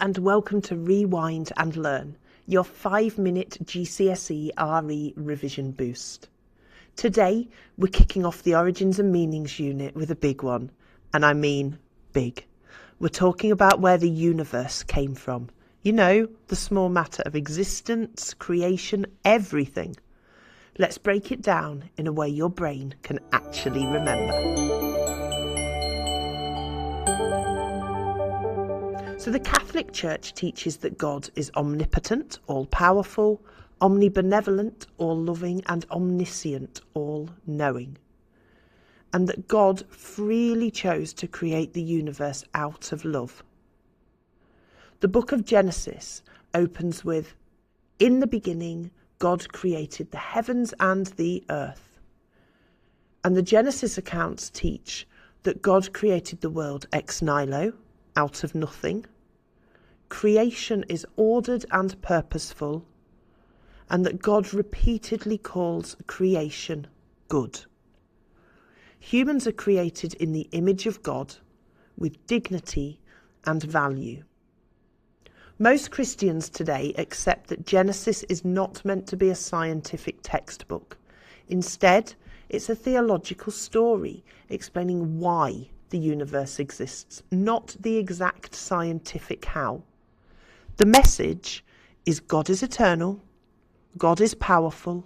and welcome to Rewind and Learn, your 5-minute GCSE RE revision boost. Today, we're kicking off the Origins and Meanings unit with a big one, and I mean big. We're talking about where the universe came from. You know, the small matter of existence, creation, everything. Let's break it down in a way your brain can actually remember. So the Catholic Church teaches that God is omnipotent, all-powerful, omnibenevolent, all-loving, and omniscient, all-knowing. And that God freely chose to create the universe out of love. The book of Genesis opens with, "In the beginning, God created the heavens and the earth." And the Genesis accounts teach that God created the world ex nihilo, out of nothing. Creation is ordered and purposeful, and that God repeatedly calls creation good. Humans are created in the image of God with dignity and value. Most Christians today accept that Genesis is not meant to be a scientific textbook. Instead, it's a theological story explaining why the universe exists, not the exact scientific how. The message is God is eternal, God is powerful,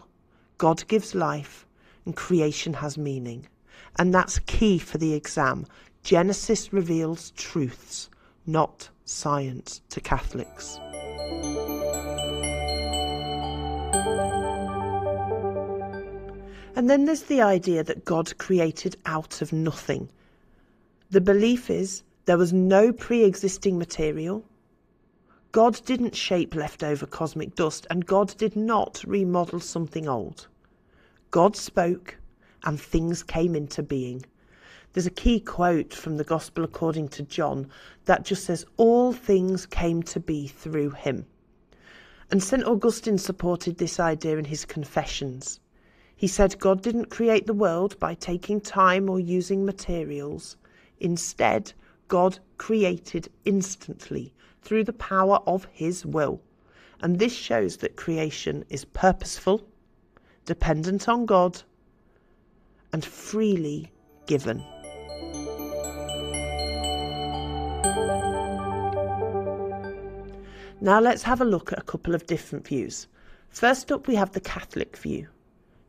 God gives life, and creation has meaning. And that's key for the exam. Genesis reveals truths, not science, to Catholics. And then there's the idea that God created out of nothing. The belief is there was no pre-existing material. God didn't shape leftover cosmic dust, and God did not remodel something old. God spoke, and things came into being. There's a key quote from the Gospel according to John that just says, "All things came to be through him." And St Augustine supported this idea in his Confessions. He said God didn't create the world by taking time or using materials. Instead, God created instantly through the power of his will. And this shows that creation is purposeful, dependent on God, and freely given. Now let's have a look at a couple of different views. First up, we have the Catholic view.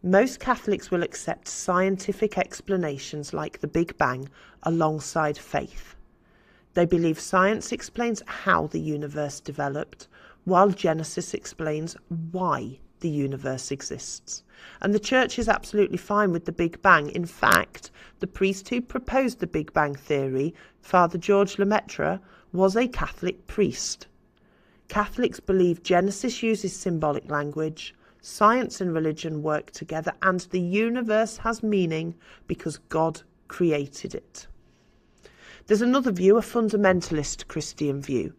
Most Catholics will accept scientific explanations like the Big Bang alongside faith. They believe science explains how the universe developed, while Genesis explains why the universe exists. And the Church is absolutely fine with the Big Bang. In fact, the priest who proposed the Big Bang theory, Father George Lemaitre, was a Catholic priest. Catholics believe Genesis uses symbolic language, science and religion work together, and the universe has meaning because God created it. There's another view, a fundamentalist Christian view,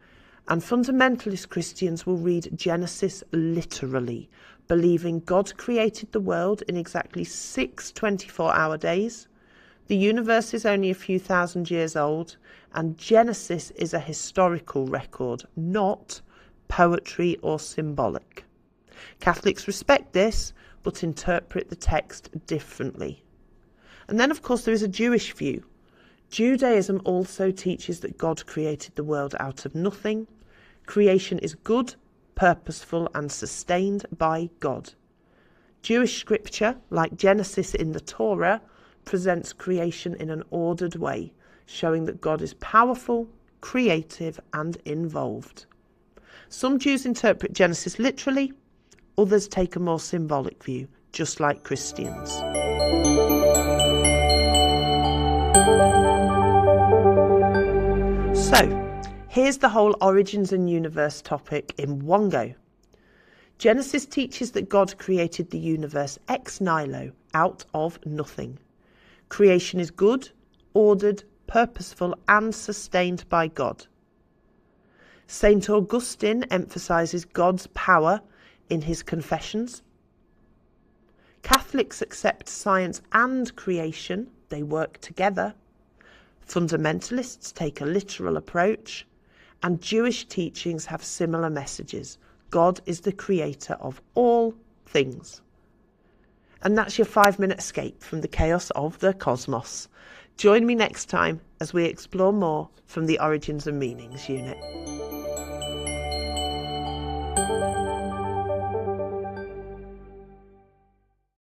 and fundamentalist Christians will read Genesis literally, believing God created the world in exactly 6 24-hour days. The universe is only a few thousand years old, and Genesis is a historical record, not poetry or symbolic. Catholics respect this, but interpret the text differently. And then, of course, there is a Jewish view. Judaism also teaches that God created the world out of nothing. Creation is good, purposeful, and sustained by God. Jewish scripture, like Genesis in the Torah, presents creation in an ordered way, showing that God is powerful, creative, and involved. Some Jews interpret Genesis literally, others take a more symbolic view, just like Christians. So, here's the whole origins and universe topic in one go. Genesis teaches that God created the universe ex nihilo, out of nothing. Creation is good, ordered, purposeful, and sustained by God. St Augustine emphasises God's power in his Confessions. Catholics accept science and creation, they work together. Fundamentalists take a literal approach, and Jewish teachings have similar messages. God is the creator of all things. And that's your 5-minute escape from the chaos of the cosmos. Join me next time as we explore more from the Origins and Meanings unit.